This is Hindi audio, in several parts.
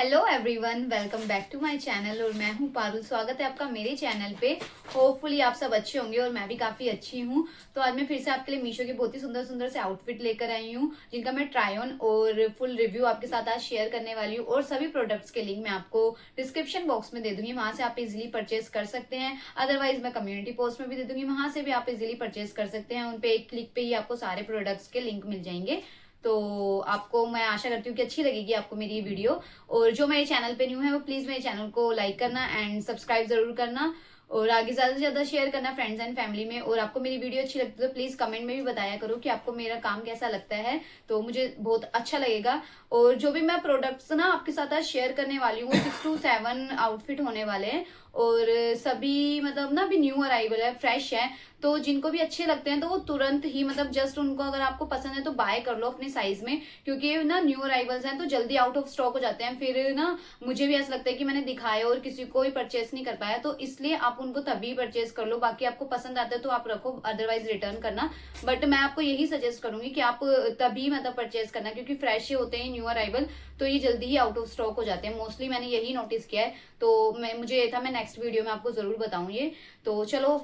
Hello everyone, welcome back to my channel. और मैं हूं पारुल। स्वागत है आपका मेरे चैनल पे। होपफुली आप सब अच्छे होंगे और मैं भी काफी अच्छी हूं। तो आज मैं फिर से आपके लिए मीशो के बहुत ही सुंदर सुंदर से आउटफिट लेकर आई हूं, जिनका मैं ट्राई ऑन और फुल रिव्यू आपके साथ आज शेयर करने वाली हूँ। और सभी प्रोडक्ट्स के लिंक मैं आपको डिस्क्रिप्शन बॉक्स में दे दूंगी, वहां से आप इजिली परचेज कर सकते हैं। अदरवाइज मैं कम्युनिटी पोस्ट में भी दे दूंगी, वहां से भी आप इजिली परचेज कर सकते हैं। उनपे एक क्लिक पे ही आपको सारे प्रोडक्ट्स के लिंक मिल जाएंगे। तो आपको मैं आशा करती हूँ कि अच्छी लगेगी आपको मेरी ये वीडियो। और जो मेरे चैनल पे न्यू है वो प्लीज मेरे चैनल को लाइक करना एंड सब्सक्राइब जरूर करना, और आगे ज्यादा से ज्यादा शेयर करना फ्रेंड्स एंड फैमिली में। और आपको मेरी वीडियो अच्छी लगती है तो प्लीज कमेंट में भी बताया करो कि आपको मेरा काम कैसा लगता है, तो मुझे बहुत अच्छा लगेगा। और जो भी मैं प्रोडक्ट्स ना आपके साथ आज शेयर करने वाली हूँ, 6 to 7 आउटफिट होने वाले हैं। और सभी मतलब ना अभी न्यू अराइवल है, फ्रेश है। तो जिनको भी अच्छे लगते हैं तो वो तुरंत ही मतलब जस्ट उनको अगर आपको पसंद है तो बाय कर लो अपने साइज में, क्योंकि ना न्यू अराइवल्स हैं तो जल्दी आउट ऑफ स्टॉक हो जाते हैं। फिर ना मुझे भी ऐसा लगता है कि मैंने दिखाया और किसी को ही परचेस नहीं कर पाया, तो इसलिए आप उनको तभी परचेस कर लो। बाकी आपको पसंद आता है तो आप रखो, अदरवाइज रिटर्न करना। बट मैं आपको यही सजेस्ट करूंगी कि आप तभी मतलब परचेस करना, क्योंकि फ्रेश ही होते हैं न्यू अराइवल, तो ये जल्दी ही आउट ऑफ स्टॉक हो जाते हैं मोस्टली। मैंने यही नोटिस किया है। तो मुझे ये था, मैं नेक्स्ट वीडियो में आपको जरूर बताऊं ये। तो चलो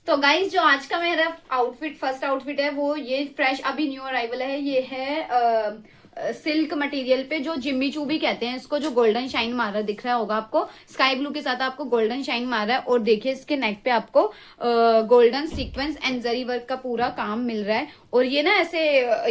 तो गाइज, जो आज का मेरा आउटफिट फर्स्ट आउटफिट है वो ये फ्रेश अभी न्यू अराइवल है। ये है सिल्क मटेरियल पे, जो जिम्मी चू भी कहते हैं इसको, जो गोल्डन शाइन मार रहा है दिख रहा होगा आपको, स्काई ब्लू के साथ आपको गोल्डन शाइन मार रहा है। और देखिए इसके नेक पे आपको golden sequence and zari work का पूरा काम मिल रहा है। और ये ना ऐसे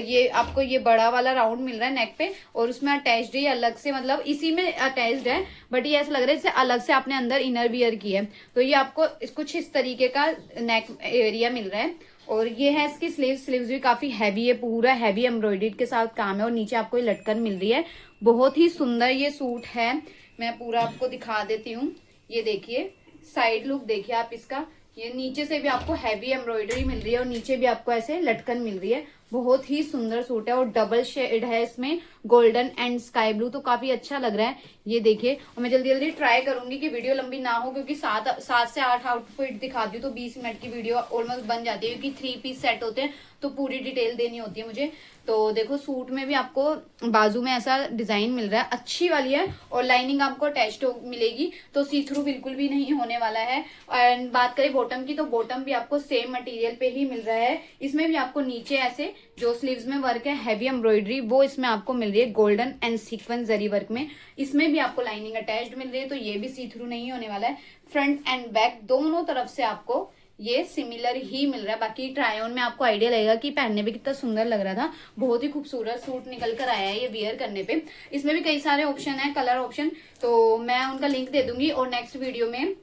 ये आपको ये बड़ा वाला राउंड मिल रहा है नेक पे, और उसमें अटैच्ड है अलग से, मतलब इसी में अटैच्ड है, बट ये ऐसा लग रहा है जैसे अलग से आपने अंदर इनर वियर की है। तो ये आपको कुछ इस तरीके का नेक एरिया मिल रहा है। और ये है इसकी स्लीव्स भी काफी हैवी है, पूरा हैवी एम्ब्रॉयडरी के साथ काम है। और नीचे आपको ये लटकन मिल रही है। बहुत ही सुंदर ये सूट है, मैं पूरा आपको दिखा देती हूँ। ये देखिए साइड लुक देखिए आप इसका, ये नीचे से भी आपको हैवी एम्ब्रॉयडरी मिल रही है और नीचे भी आपको ऐसे लटकन मिल रही है। बहुत ही सुंदर सूट है और डबल शेड है इसमें, गोल्डन एंड स्काई ब्लू, तो काफी अच्छा लग रहा है। ये देखिए, और मैं जल्दी जल्दी ट्राई करूंगी कि वीडियो लंबी ना हो, क्योंकि 7 से 8 आउटफिट दिखाती हूँ तो 20 मिनट की वीडियो ऑलमोस्ट बन जाती है, क्योंकि 3 पीस सेट होते हैं तो पूरी डिटेल देनी होती है मुझे। तो देखो सूट में भी आपको बाजू में ऐसा डिजाइन मिल रहा है, अच्छी वाली है। और लाइनिंग आपको अटैच्ड मिलेगी, तो सी थ्रू बिल्कुल भी नहीं होने वाला है। एंड बात करें बॉटम की, तो बॉटम भी आपको सेम मटेरियल पे ही मिल रहा है। इसमें भी आपको नीचे ऐसे जो स्लीव्स में वर्क है हैवी एम्ब्रॉयडरी, वो इसमें आपको मिल रही है golden and sequence zari work में। इसमें भी आपको लाइनिंग अटैच्ड मिल रही है, तो ये भी सी थ्रू नहीं होने वाला है। फ्रंट एंड बैक दोनों तरफ से आपको ये सिमिलर ही मिल रहा है। बाकी ट्राई ऑन में आपको आइडिया लगेगा कि पहनने में कितना सुंदर लग रहा था। बहुत ही खूबसूरत सूट निकल कर आया है ये वियर करने पे। इसमें भी कई सारे ऑप्शन है, कलर ऑप्शन, तो मैं उनका लिंक दे दूंगी। और नेक्स्ट वीडियो में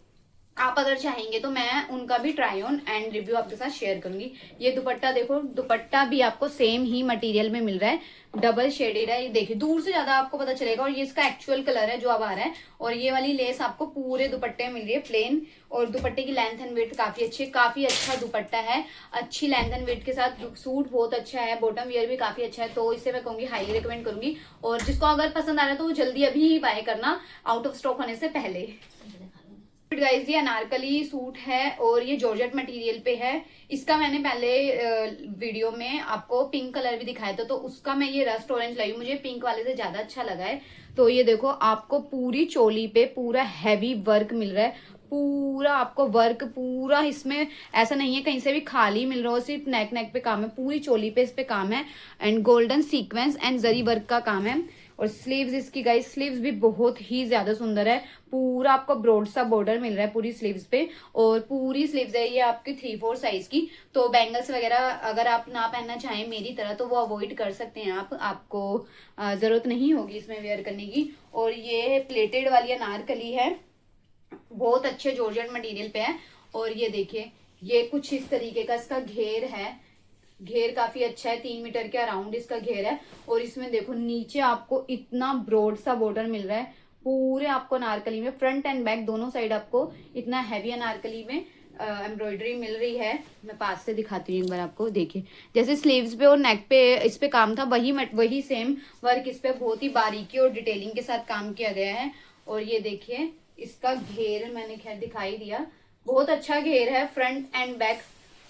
आप अगर चाहेंगे तो मैं उनका भी ट्राई ऑन एंड रिव्यू आपके साथ शेयर करूंगी। ये दुपट्टा देखो, दुपट्टा भी आपको सेम ही मटेरियल में मिल रहा है, डबल शेडेड है। ये देखिए दूर से ज्यादा आपको पता चलेगा, और ये इसका एक्चुअल कलर है जो अब आ रहा है। और ये वाली लेस आपको पूरे दुपट्टे में मिल रही है प्लेन। और दुपट्टे की लेंथ एंड वेट काफी अच्छी है, काफी अच्छा दुपट्टा है, अच्छी लेंथ एंड वेट के साथ सूट बहुत अच्छा है। बॉटम वियर भी काफी अच्छा है, तो इसे मैं कहूंगी हाईली रिकमेंड करूंगी। और जिसको अगर पसंद आ रहा है तो वो जल्दी अभी ही बाय करना, आउट ऑफ स्टॉक होने से पहले। गाइस, ये अनारकली सूट है और ये जॉर्जेट मटेरियल पे है। इसका मैंने पहले वीडियो में आपको पिंक कलर भी दिखाया था, तो उसका मैं ये रस्ट ऑरेंज लाई हूँ, मुझे पिंक वाले से ज्यादा अच्छा लगा है। तो ये देखो आपको पूरी चोली पे पूरा हैवी वर्क मिल रहा है, पूरा आपको वर्क पूरा इसमें ऐसा नहीं है कहीं से भी खाली मिल रहा हो, सिर्फ नेक पे काम है, पूरी चोली पे इस पे काम है। And golden sequence and zari work का काम है। और स्लीव्स इसकी गाइस, स्लीव्स भी बहुत ही ज्यादा सुंदर है, पूरा आपको ब्रॉड सा बॉर्डर मिल रहा है पूरी स्लीव्स पे। और पूरी स्लीव्स है ये आपकी 3/4 साइज की। तो बैंगल्स वगैरह अगर आप ना पहनना चाहें मेरी तरह तो वो अवॉइड कर सकते हैं आप, आपको जरूरत नहीं होगी इसमें वेयर करने की। और ये प्लेटेड वाली अनारकली है, बहुत अच्छे जॉर्जेट मटेरियल पे है। और ये देखिए, ये कुछ इस तरीके का इसका घेर है, घेर काफी अच्छा है, 3 मीटर के अराउंड इसका घेर है। और इसमें देखो नीचे आपको इतना ब्रॉड सा बॉर्डर मिल रहा है पूरे आपको अनारकली में, फ्रंट एंड बैक दोनों साइड आपको इतना हैवी अनारकली में एम्ब्रॉयडरी मिल रही है। मैं पास से दिखाती हूँ एक बार आपको, देखिए जैसे स्लीव्स पे और नेक पे इस पे काम था, वही सेम वर्क इस पे बहुत ही बारीकी और डिटेलिंग के साथ काम किया गया है। और ये देखिए इसका घेर मैंने खैर दिखाई दिया, बहुत अच्छा घेर है, फ्रंट एंड बैक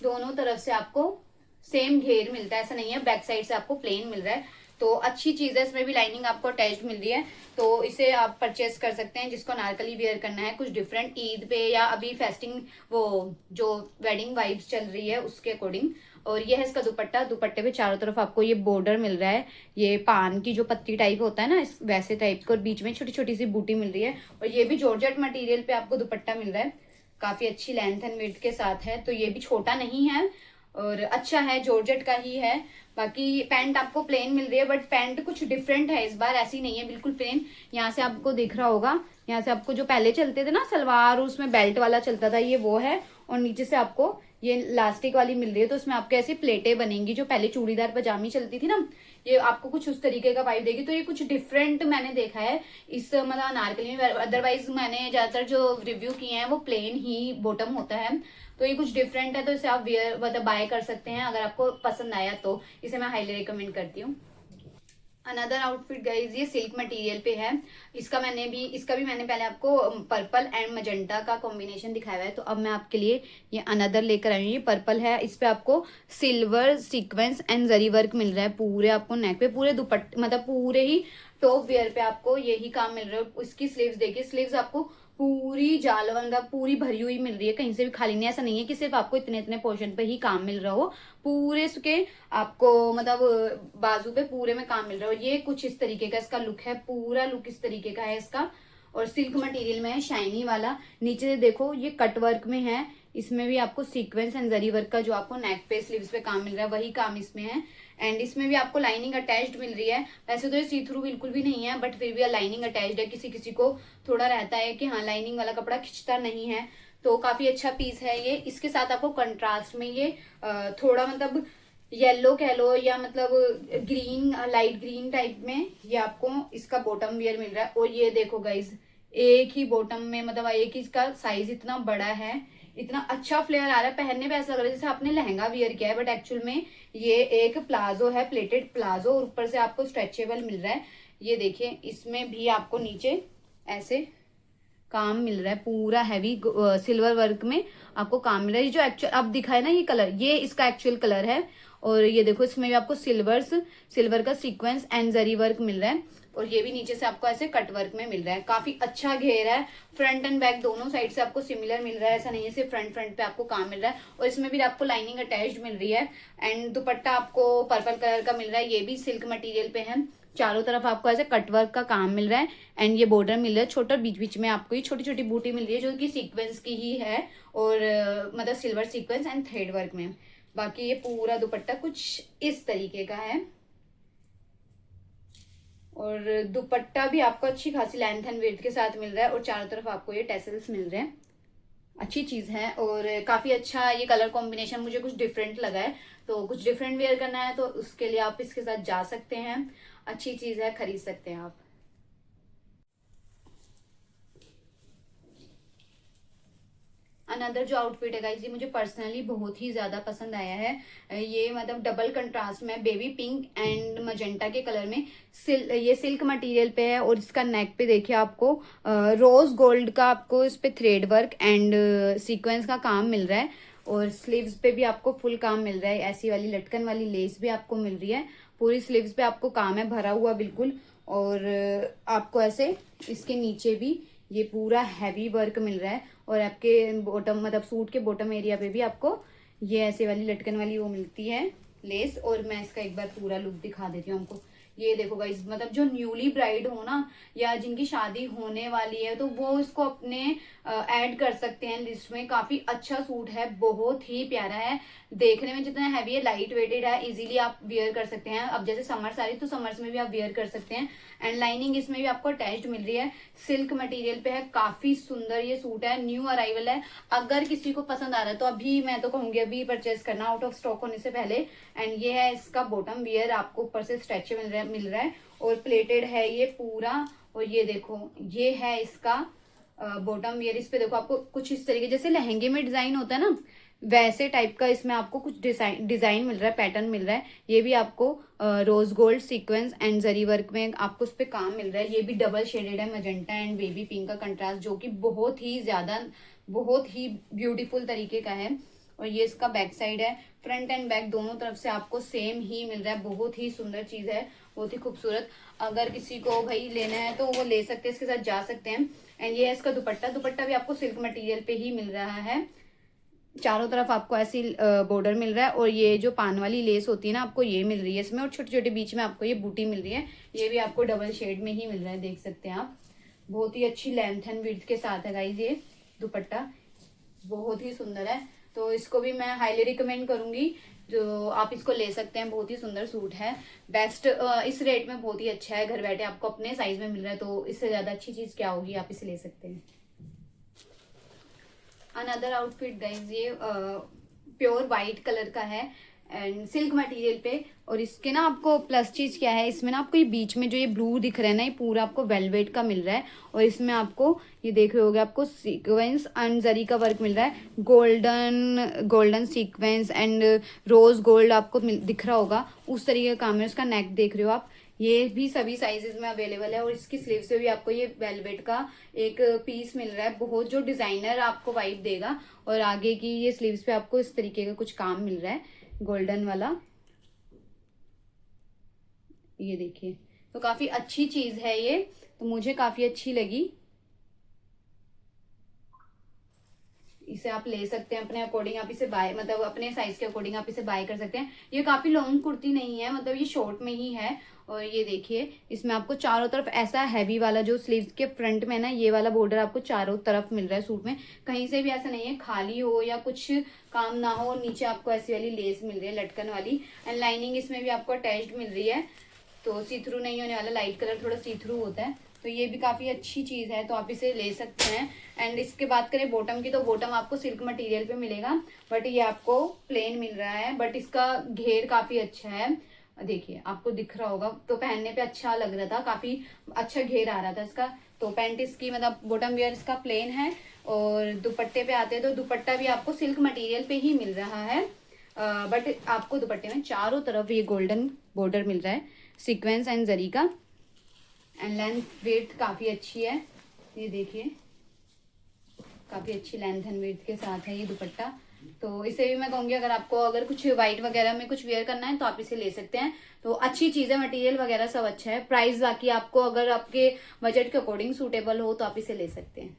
दोनों तरफ से आपको सेम घेर मिलता है, ऐसा नहीं है बैक साइड से आपको प्लेन मिल रहा है। तो अच्छी चीज है, इसमें भी लाइनिंग आपको अटैच्ड मिल रही है, तो इसे आप परचेस कर सकते हैं जिसको अनारकली वेयर करना है कुछ डिफरेंट ईद पे या अभी फेस्टिंग वो जो वेडिंग वाइब्स चल रही है उसके अकॉर्डिंग। और ये है इसका दुपट्टा, दुपट्टे पे चारों तरफ आपको ये बॉर्डर मिल रहा है, ये पान की जो पत्ती टाइप होता है ना इस वैसे टाइप का, और बीच में छोटी छोटी सी बूटी मिल रही है। और ये भी जॉर्जेट मटेरियल पे आपको दुपट्टा मिल रहा है, काफी अच्छी लेंथ एंड विड्थ के साथ है, तो ये भी छोटा नहीं है और अच्छा है, जॉर्जेट का ही है। बाकी पैंट आपको प्लेन मिल रही है, बट पैंट कुछ डिफरेंट है इस बार, ऐसी नहीं है बिल्कुल प्लेन। यहाँ से आपको दिख रहा होगा, यहाँ से आपको जो पहले चलते थे ना सलवार उसमें बेल्ट वाला चलता था, ये वो है। और नीचे से आपको ये इलास्टिक वाली मिल रही है, तो उसमें आपको ऐसी प्लेटें बनेंगी जो पहले चूड़ीदार पजामी चलती थी ना, ये आपको कुछ उस तरीके का वाइब देगी। तो ये कुछ डिफरेंट मैंने देखा है इस मतलब अनारकली में, अदरवाइज मैंने ज्यादातर जो रिव्यू किए हैं वो प्लेन ही बॉटम होता है, तो ये कुछ डिफरेंट है, तो इसे आप वेयर मतलब बाय कर सकते हैं अगर आपको पसंद आया तो इसे मैं हाईली रिकमेंड करती हूँ। अनदर आउटफिट गाइज ये सिल्क मटेरियल पे है, इसका भी मैंने पहले आपको पर्पल एंड मजेंटा का कॉम्बिनेशन दिखाया हुआ है, तो अब मैं आपके लिए ये अनदर लेकर आई हूँ। ये पर्पल है, इस पे आपको silver sequence and zari work मिल रहा है पूरे आपको नेक पे, पूरे दुपट्टे मतलब पूरे ही टॉप वेयर पे आपको यही काम मिल रहा है। उसकी स्लीव्स देखिए, स्लीव्स आपको पूरी जालवंदा पूरी भरी हुई मिल रही है, कहीं से भी खाली नहीं, ऐसा नहीं है कि सिर्फ आपको इतने इतने पोर्शन पे ही काम मिल रहा हो, पूरे इसके आपको मतलब बाजू पे पूरे में काम मिल रहा है। और ये कुछ इस तरीके का इसका लुक है, पूरा लुक इस तरीके का है इसका, और सिल्क मटेरियल में है शाइनी वाला। नीचे से देखो ये कट वर्क में है, इसमें भी आपको सीक्वेंस एंड जरी वर्क का जो आपको नेक पे स्लीव्स पे काम मिल रहा है वही काम इसमें है। एंड इसमें भी आपको लाइनिंग अटैच्ड मिल रही है, वैसे तो ये सी थ्रू बिल्कुल भी नहीं है, बट फिर भी लाइनिंग अटैच्ड है। किसी किसी को थोड़ा रहता है कि हाँ लाइनिंग वाला कपड़ा खिंचता नहीं है, तो काफी अच्छा पीस है ये। इसके साथ आपको कंट्रास्ट में ये थोड़ा मतलब येलो कह लो या मतलब ग्रीन लाइट ग्रीन टाइप में ये आपको इसका बॉटम वियर मिल रहा है। और ये देखो गाइज, एक ही बॉटम में मतलब एक ही इसका साइज इतना बड़ा है, इतना अच्छा फ्लेयर आ रहा है, पहनने पे ऐसा लग रहा है जैसे आपने लहंगा वियर किया है, बट एक्चुअल में ये एक प्लाजो है, प्लेटेड प्लाजो, और ऊपर से आपको स्ट्रेचेबल मिल रहा है। ये देखिए इसमें भी आपको नीचे ऐसे काम मिल रहा है, पूरा हैवी सिल्वर वर्क में आपको काम मिल रहा है। ये जो एक्चुअल अब दिखा है ना ये कलर, ये इसका एक्चुअल कलर है। और ये देखो इसमें भी आपको सिल्वर का सीक्वेंस एंड जरी वर्क मिल रहा है, और ये भी नीचे से आपको ऐसे कट वर्क में मिल रहा है, काफी अच्छा घेर है। फ्रंट एंड बैक दोनों साइड से आपको सिमिलर मिल रहा है, ऐसा नहीं है सिर्फ फ्रंट पे आपको काम मिल रहा है। और इसमें भी आपको लाइनिंग अटैच्ड मिल रही है, एंड दुपट्टा आपको पर्पल कलर का मिल रहा है, ये भी सिल्क मटेरियल पे है। चारों तरफ आपको ऐसे कटवर्क का काम मिल रहा है, एंड ये बॉर्डर मिल रहा है छोटा, बीच बीच में आपको ये छोटी छोटी बूटी मिल रही है जो कि सीक्वेंस की ही है, और मतलब silver sequence and thread work में। बाकी ये पूरा दुपट्टा कुछ इस तरीके का है, और दुपट्टा भी आपको अच्छी खासी लेंथ एंड विड्थ के साथ मिल रहा है, और चारों तरफ आपको ये टेसल्स मिल रहे हैं, अच्छी चीज है। और काफी अच्छा ये कलर कॉम्बिनेशन मुझे कुछ डिफरेंट लगा है, तो कुछ डिफरेंट वेयर करना है तो उसके लिए आप इसके साथ जा सकते हैं, अच्छी चीज है, खरीद सकते हैं आप। अनदर जो आउटफिट है गाइस, ये मुझे पर्सनली बहुत ही ज्यादा पसंद आया है। ये मतलब डबल कंट्रास्ट में बेबी पिंक एंड मजेंटा के कलर में ये सिल्क मटेरियल पे है, और इसका नेक पे देखिए आपको रोज गोल्ड का आपको इस पे थ्रेड वर्क एंड सीक्वेंस का काम मिल रहा है, और स्लीव्स पे भी आपको फुल काम मिल रहा है, ऐसी वाली लटकन वाली लेस भी आपको मिल रही है, पूरी स्लीव्स पे आपको काम है भरा हुआ बिल्कुल। और आपको ऐसे इसके नीचे भी ये पूरा हैवी वर्क मिल रहा है, और आपके बॉटम मतलब सूट के बॉटम एरिया पे भी आपको ये ऐसे वाली लटकन वाली वो मिलती है लेस। और मैं इसका एक बार पूरा लुक दिखा देती हूँ हमको। ये देखो गाइस, मतलब जो न्यूली ब्राइड हो ना या जिनकी शादी होने वाली है तो वो इसको अपने ऐड कर सकते हैं लिस्ट में। काफी अच्छा सूट है, बहुत ही प्यारा है, देखने में जितना हैवी है, लाइट वेटेड है, इजीली आप वियर कर सकते हैं। अब जैसे समर्स आ रही तो समर्स में भी आप वियर कर सकते हैं। एंड लाइनिंग इसमें भी आपको अटैच्ड मिल रही है, सिल्क मटेरियल पे है, काफी सुंदर ये सूट है, न्यू अराइवल है। अगर किसी को पसंद आ रहा है तो अभी मैं तो कहूंगी अभी परचेज करना, आउट ऑफ स्टॉक होने से पहले। एंड ये है इसका बॉटम वियर, आपको ऊपर से स्ट्रेच मिल रहा है और प्लेटेड है ये पूरा। और ये देखो ये है इसका बॉटम वियर, इस पे देखो आपको कुछ इस तरीके जैसे लहंगे में डिजाइन होता है ना वैसे टाइप का इसमें आपको कुछ डिजाइन मिल रहा है, पैटर्न मिल रहा है। ये भी आपको rose gold sequence and zari work में आपको उस पे काम मिल रहा है। ये भी डबल शेडेड है, मजेंटा एंड बेबी पिंक का कंट्रास्ट, जो कि बहुत ही ज्यादा बहुत ही ब्यूटीफुल तरीके का है। और ये इसका बैक साइड है, फ्रंट एंड बैक दोनों तरफ से आपको सेम ही मिल रहा है, बहुत ही सुंदर चीज है। बहुत ही खूबसूरत। अगर किसी को भाई लेना है तो वो ले सकते हैं, इसके साथ जा सकते हैं। एंड ये है इसका दुपट्टा। दुपट्टा भी आपको सिल्क मटेरियल पे ही मिल रहा है, चारों तरफ आपको ऐसी बॉर्डर मिल रहा है। और ये जो पान वाली लेस होती है ना, आपको ये मिल रही है इसमें, और छोटे छोटे बीच में आपको ये बूटी मिल रही है। ये भी आपको डबल शेड में ही मिल रहा है, देख सकते हैं आप। बहुत ही अच्छी लेंथ एंड विड्थ के साथ है गाइज ये दुपट्टा, बहुत ही सुंदर है। तो इसको भी मैं हाईली रिकमेंड करूंगी, जो आप इसको ले सकते हैं। बहुत ही सुंदर सूट है, बेस्ट, इस रेट में बहुत ही अच्छा है। घर बैठे आपको अपने साइज में मिल रहा है, तो इससे ज्यादा अच्छी चीज क्या होगी, आप इसे ले सकते हैं। अनदर आउटफिट गाइज, ये प्योर वाइट कलर का है एंड सिल्क मटेरियल पे। और इसके ना आपको प्लस चीज क्या है, इसमें ना आपको ये बीच में जो ये ब्लू दिख रहा है ना, ये पूरा आपको वेलवेट का मिल रहा है। और इसमें आपको ये देख रहे होगे, आपको सीक्वेंस एंड जरी का वर्क मिल रहा है। Golden sequence and rose gold आपको दिख रहा होगा, उस तरीके का काम है। उसका नेक देख रहे हो आप, ये भी सभी साइजेस में अवेलेबल है। और इसकी स्लीव से भी आपको ये वेलवेट का एक पीस मिल रहा है, बहुत जो डिजाइनर आपको वाइब देगा। और आगे की ये स्लीव्स पे आपको इस तरीके का कुछ काम मिल रहा है, गोल्डन वाला, ये देखिए। तो काफी अच्छी चीज है ये, तो मुझे काफी अच्छी लगी। इसे आप ले सकते हैं अपने अकॉर्डिंग, आप इसे बाय, मतलब अपने साइज के अकॉर्डिंग आप इसे बाय कर सकते हैं। ये काफी लॉन्ग कुर्ती नहीं है, मतलब ये शॉर्ट में ही है। और ये देखिए, इसमें आपको चारों तरफ ऐसा हैवी वाला जो स्लीव्स के फ्रंट में ना, ये वाला बॉर्डर आपको चारों तरफ मिल रहा है सूट में। कहीं से भी ऐसा नहीं है खाली हो या कुछ काम ना हो। नीचे आपको ऐसी वाली लेस मिल रही है लटकन वाली, एंड लाइनिंग इसमें भी आपको अटैच्ड मिल रही है, तो सी थ्रू नहीं होने वाला। लाइट कलर थोड़ा सी थ्रू होता है, तो ये भी काफी अच्छी चीज है, तो आप इसे ले सकते हैं। एंड इसके बात करें बॉटम की, तो बॉटम आपको सिल्क मटेरियल पे मिलेगा, बट ये आपको प्लेन मिल रहा है। बट इसका घेर काफी अच्छा है, देखिए आपको दिख रहा होगा, तो पहनने पे अच्छा लग रहा था, काफी अच्छा घेर आ रहा था इसका। तो पैंट इसकी, मतलब बॉटम वेयर इसका प्लेन है। और दुपट्टे पे आते हैं, तो दुपट्टा भी आपको सिल्क मटेरियल पे ही मिल रहा है, बट आपको दुपट्टे में चारों तरफ ये गोल्डन बॉर्डर मिल रहा है, सीक्वेंस एंड जरी का। एंड लेंथ विड्थ काफी अच्छी है, ये देखिए काफी अच्छी लेंथ एंड विड्थ के साथ है ये दुपट्टा। तो इसे भी मैं कहूंगी, अगर कुछ व्हाइट वगैरह में कुछ वेयर करना है तो आप इसे ले सकते हैं। तो अच्छी चीज है, मटेरियल वगैरह सब अच्छा है। प्राइस बाकी आपको अगर आपके बजट के अकॉर्डिंग सूटेबल हो तो आप इसे ले सकते हैं।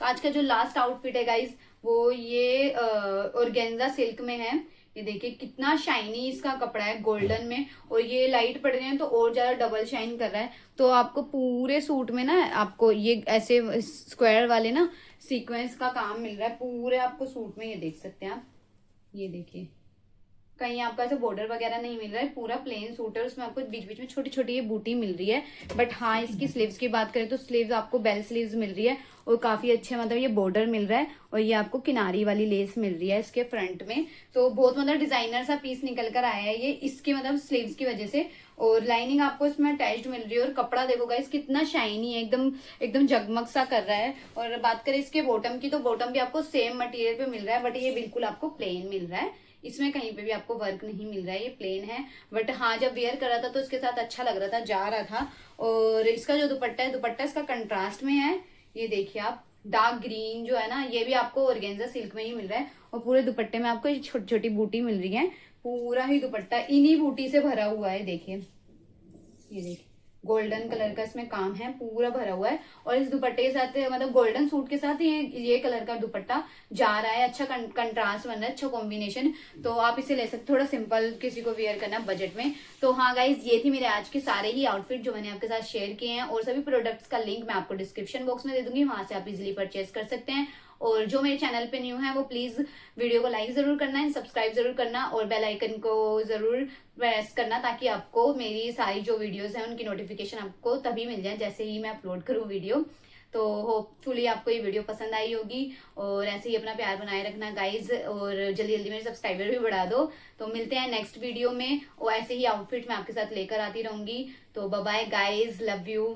तो आज का जो लास्ट आउटफिट है गाइज, वो ये ऑर्गेन्जा सिल्क में है। ये देखिए कितना शाइनी इसका कपड़ा है, गोल्डन में, और ये लाइट पड़ रहे हैं तो और ज्यादा डबल शाइन कर रहा है। तो आपको पूरे सूट में ना आपको ये ऐसे स्क्वायर वाले ना सीक्वेंस का काम मिल रहा है पूरे आपको सूट में, ये देख सकते हैं आप। ये देखिए कहीं आपको ऐसे बॉर्डर वगैरह नहीं मिल रहा है, पूरा प्लेन सूट है। उसमें आपको बीच बीच में छोटी छोटी ये बूटी मिल रही है। बट हाँ, इसकी स्लीव्स की बात करें तो स्लीव्स आपको बेल स्लीव्स मिल रही है, और काफी अच्छे, मतलब ये बॉर्डर मिल रहा है। और ये आपको किनारी वाली लेस मिल रही है इसके फ्रंट में। तो बहुत मतलब डिजाइनर सा पीस निकल कर आया है ये, इसकी मतलब स्लीव्स की वजह से। और लाइनिंग आपको इसमें अटैच्ड मिल रही है। और कपड़ा देखो गाइस कितना शाइनी है, एकदम एकदम जगमग सा कर रहा है। और बात करें इसके बॉटम की, तो बॉटम भी आपको सेम मटेरियल पे मिल रहा है, बट ये बिल्कुल आपको प्लेन मिल रहा है। इसमें कहीं पे भी आपको वर्क नहीं मिल रहा है, ये प्लेन है। बट हाँ, जब वेयर कर रहा था तो इसके साथ अच्छा लग रहा था, जा रहा था। और इसका जो दुपट्टा है, दुपट्टा इसका कंट्रास्ट में है, ये देखिए आप। डार्क ग्रीन जो है ना, ये भी आपको ऑर्गेन्जा सिल्क में ही मिल रहा है। और पूरे दुपट्टे में आपको ये छोटी छोटी बूटी मिल रही है। पूरा ही दुपट्टा इन्हीं बूटी से भरा हुआ है, देखिए ये देखिए गोल्डन कलर का इसमें काम है, पूरा भरा हुआ है। और इस दुपट्टे के साथ, मतलब गोल्डन सूट के साथ ये कलर का दुपट्टा जा रहा है। अच्छा कंट्रास्ट बन रहा है, अच्छा कॉम्बिनेशन। तो आप इसे ले सकते, थोड़ा सिंपल किसी को वेयर करना बजट में। तो हाँ गाइज, ये थी मेरे आज के सारे ही आउटफिट जो मैंने आपके साथ शेयर किए हैं। और सभी प्रोडक्ट्स का लिंक मैं आपको डिस्क्रिप्शन बॉक्स में दे दूंगी, वहां से आप इजिली परचेज कर सकते हैं। और जो मेरे चैनल पे न्यू है वो प्लीज वीडियो को लाइक जरूर करना है, सब्सक्राइब जरूर करना, और बेल आइकन को जरूर प्रेस करना, ताकि आपको मेरी सारी जो वीडियोस हैं उनकी नोटिफिकेशन आपको तभी मिल जाए जैसे ही मैं अपलोड करूँ वीडियो। तो होपफुली आपको ये वीडियो पसंद आई होगी, और ऐसे ही अपना प्यार बनाए रखना गाइज, और जल्दी जल्दी मेरे सब्सक्राइबर भी बढ़ा दो। तो मिलते हैं नेक्स्ट वीडियो में, और ऐसे ही आउटफिट मैं आपके साथ लेकर आती रहूंगी। तो bye bye guys, love you.